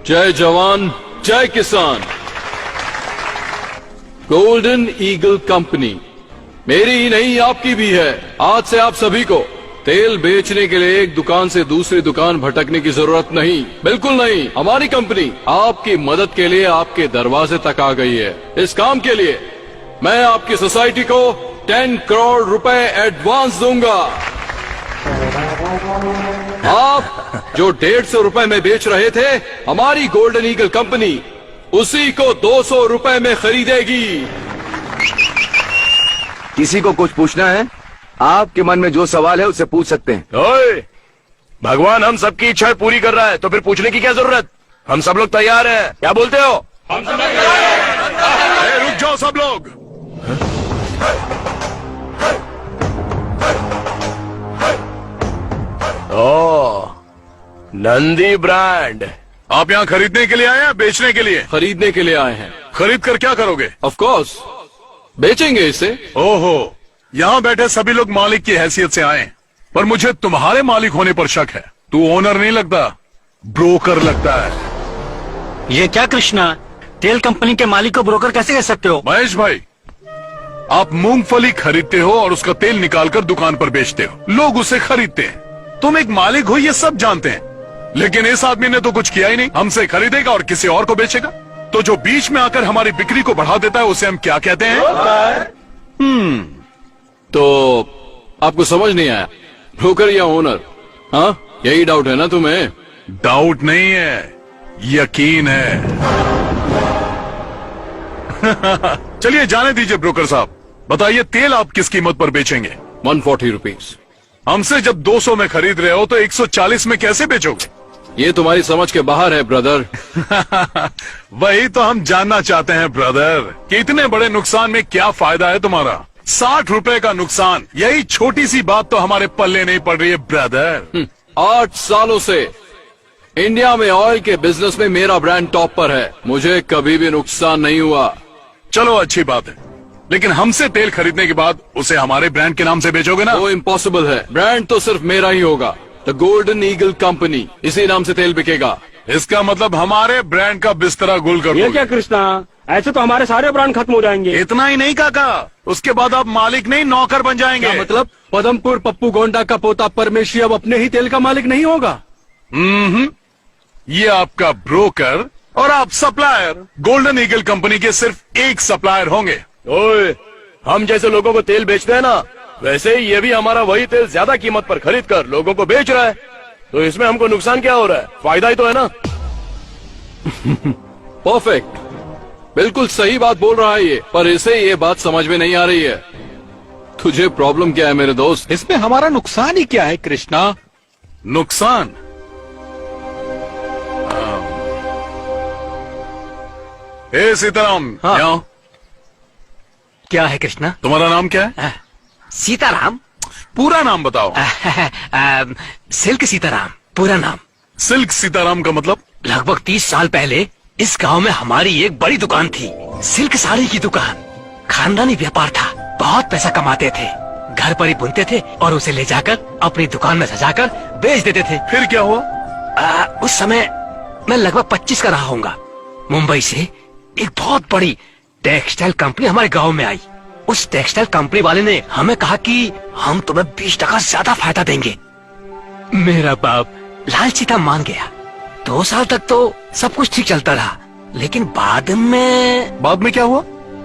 जय जवान जय किसान। गोल्डन ईगल कंपनी मेरी ही नहीं आपकी भी है। आज से आप सभी को तेल बेचने के लिए एक दुकान से दूसरी दुकान भटकने की जरूरत नहीं, बिल्कुल नहीं। हमारी कंपनी आपकी मदद के लिए आपके दरवाजे तक आ गई है। इस काम के लिए मैं आपकी सोसाइटी को 10 करोड़ रुपए एडवांस दूंगा। आप जो 150 रुपए में बेच रहे थे, हमारी गोल्डन ईगल कंपनी उसी को 200 रुपए में खरीदेगी। किसी को कुछ पूछना है? आपके मन में जो सवाल है उससे पूछ सकते हैं। ओए, भगवान हम सबकी इच्छाएं पूरी कर रहा है तो फिर पूछने की क्या जरूरत? हम सब लोग तैयार हैं। क्या बोलते हो? हम सब तैयार हैं। रुक जाओ सब लोग। ओह, नंदी ब्रांड। आप यहाँ खरीदने के लिए आए हैं, बेचने के लिए? खरीदने के लिए आए हैं। खरीद कर क्या करोगे? ऑफ कोर्स बेचेंगे इसे। ओहो, यहाँ बैठे सभी लोग मालिक की हैसियत से आए, पर मुझे तुम्हारे मालिक होने पर शक है। तू ओनर नहीं लगता, ब्रोकर लगता है। ये क्या कृष्णा, तेल कंपनी के मालिक को ब्रोकर कैसे कह सकते हो? महेश भाई, आप मूंगफली खरीदते हो और उसका तेल निकालकर दुकान पर बेचते हो, लोग उसे खरीदते हैं। तुम एक मालिक हो ये सब जानते हैं, लेकिन इस आदमी ने तो कुछ किया ही नहीं। हमसे खरीदेगा और किसी और को बेचेगा। तो जो बीच में आकर हमारी बिक्री को बढ़ा देता है उसे हम क्या कहते हैं? तो आपको समझ नहीं आया, ब्रोकर या ओनर? हाँ, यही डाउट है ना तुम्हें? डाउट नहीं है, यकीन है। चलिए जाने दीजिए ब्रोकर साहब, बताइए तेल आप किस कीमत पर बेचेंगे? 140 रुपीज। हमसे जब 200 में खरीद रहे हो तो 140 में कैसे बेचोगे? ये तुम्हारी समझ के बाहर है ब्रदर। वही तो हम जानना चाहते हैं ब्रदर, कि इतने बड़े नुकसान में क्या फायदा है तुम्हारा? 60 रुपए का नुकसान, यही छोटी सी बात तो हमारे पल्ले नहीं पड़ रही है ब्रदर। 8 सालों से इंडिया में ऑयल के बिजनेस में मेरा ब्रांड टॉप पर है, मुझे कभी भी नुकसान नहीं हुआ। चलो अच्छी बात है, लेकिन हमसे तेल खरीदने के बाद उसे हमारे ब्रांड के नाम से बेचोगे ना? वो इम्पॉसिबल है। ब्रांड तो सिर्फ मेरा ही होगा, द गोल्डन ईगल कंपनी, इसी नाम से तेल बिकेगा। इसका मतलब हमारे ब्रांड का बिस्तरा गुल कर ये दोगे। क्या कृष्णा, ऐसे तो हमारे सारे ब्रांड खत्म हो जाएंगे। इतना ही नहीं काका, उसके बाद आप मालिक नहीं नौकर बन जाएंगे। क्या मतलब? पदमपुर पप्पू गोंडा का पोता परमेशी अब अपने ही तेल का मालिक नहीं होगा? ये आपका ब्रोकर और आप सप्लायर। गोल्डन ईगल कंपनी के सिर्फ एक सप्लायर होंगे। ओए, हम जैसे लोगों को तेल बेचते हैं ना, वैसे ही ये भी हमारा वही तेल ज्यादा कीमत पर खरीद कर लोगों को बेच रहा है। तो इसमें हमको नुकसान क्या हो रहा है? फायदा ही तो है ना। परफेक्ट, बिल्कुल सही बात बोल रहा है ये, पर इसे ये बात समझ में नहीं आ रही है। तुझे प्रॉब्लम क्या है मेरे दोस्त? इसमें हमारा नुकसान ही क्या है कृष्णा? नुकसान? ए सीताराम, हाँ। यहाँ। क्या है कृष्णा? तुम्हारा नाम क्या है? सीताराम। पूरा नाम बताओ। सिल्क सीताराम पूरा नाम। सिल्क सीताराम का मतलब? लगभग 30 साल पहले इस गांव में हमारी एक बड़ी दुकान थी, सिल्क साड़ी की दुकान। खानदानी व्यापार था, बहुत पैसा कमाते थे, घर पर ही बुनते थे और उसे ले जाकर अपनी दुकान में सजाकर बेच देते थे। फिर क्या हुआ? उस समय मैं लगभग 25 का रहा होऊंगा। मुंबई से एक बहुत बड़ी टेक्सटाइल कंपनी हमारे गांव में आई। उस टेक्सटाइल कंपनी वाले ने हमें कहा कि हम तुम्हें 20% ज्यादा फायदा देंगे। मेरा बाप लालची था, मान गया। 2 साल तक तो सब कुछ ठीक चलता रहा, लेकिन बाद में क्या हुआ?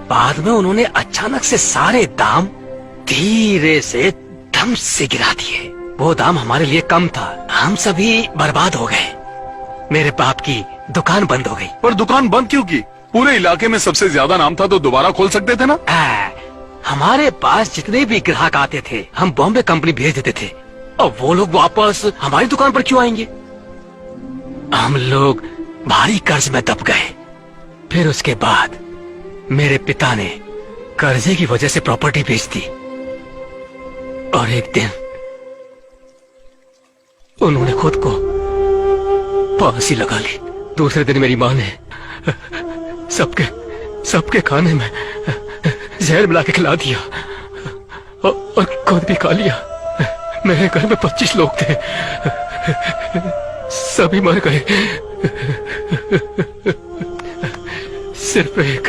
बाद में उन्होंने अचानक से सारे दाम धीरे से धम से गिरा दिए। वो दाम हमारे लिए कम था, हम सभी बर्बाद हो गए। मेरे बाप की दुकान बंद हो गई। पर दुकान बंद क्यों की? पूरे इलाके में सबसे ज्यादा नाम था तो दोबारा खोल सकते थे ना? हमारे पास जितने भी ग्राहक आते थे हम बॉम्बे कंपनी भेज देते थे, और वो लोग वापस हमारी दुकान पर क्यों आएंगे? हम लोग भारी कर्ज में दब गए। फिर उसके बाद मेरे पिता ने कर्जे की वजह से प्रॉपर्टी बेच दी, और एक दिन उन्होंने खुद को फांसी लगा ली। दूसरे दिन मेरी माँ ने सबके खाने में जहर मिला के खिला दिया और खुद भी खा लिया। मेरे घर में 25 लोग थे, सभी मर गए। सिर्फ एक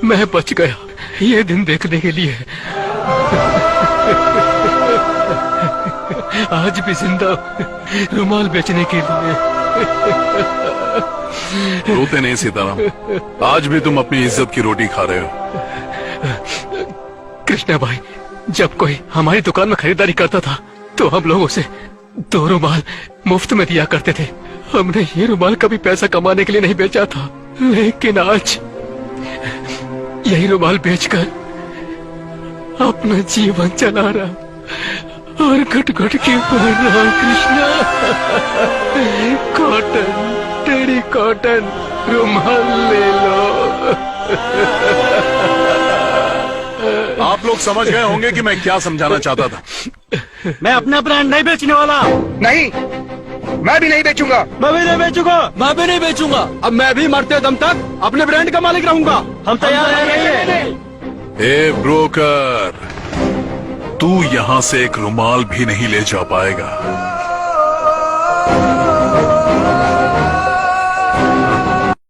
मैं बच गया ये दिन देखने के लिए। आज भी जिंदा रुमाल बेचने के लिए। रोते नहीं सीताराम, आज भी तुम अपनी इज्जत की रोटी खा रहे हो। कृष्णा भाई, जब कोई हमारी दुकान में खरीदारी करता था तो हम लोग उसे 2 रुमाल मुफ्त में दिया करते थे। हमने ये रुमाल कभी पैसा कमाने के लिए नहीं बेचा था, लेकिन आज यही रुमाल बेचकर अपना जीवन चला रहा और घट घट के मर रहा। कृष्णा, कॉटन, टेरी कॉटन रुमाल ले लो। आप लोग समझ गए होंगे कि मैं क्या समझाना चाहता था। मैं अपना ब्रांड नहीं बेचने वाला। नहीं, मैं भी नहीं बेचूंगा। मैं भी नहीं बेचूंगा। मैं भी नहीं बेचूंगा। अब मैं भी मरते दम तक अपने ब्रांड का मालिक रहूंगा। हम तैयार हैं। ए ब्रोकर, तू यहाँ से एक रुमाल भी नहीं ले जा पाएगा।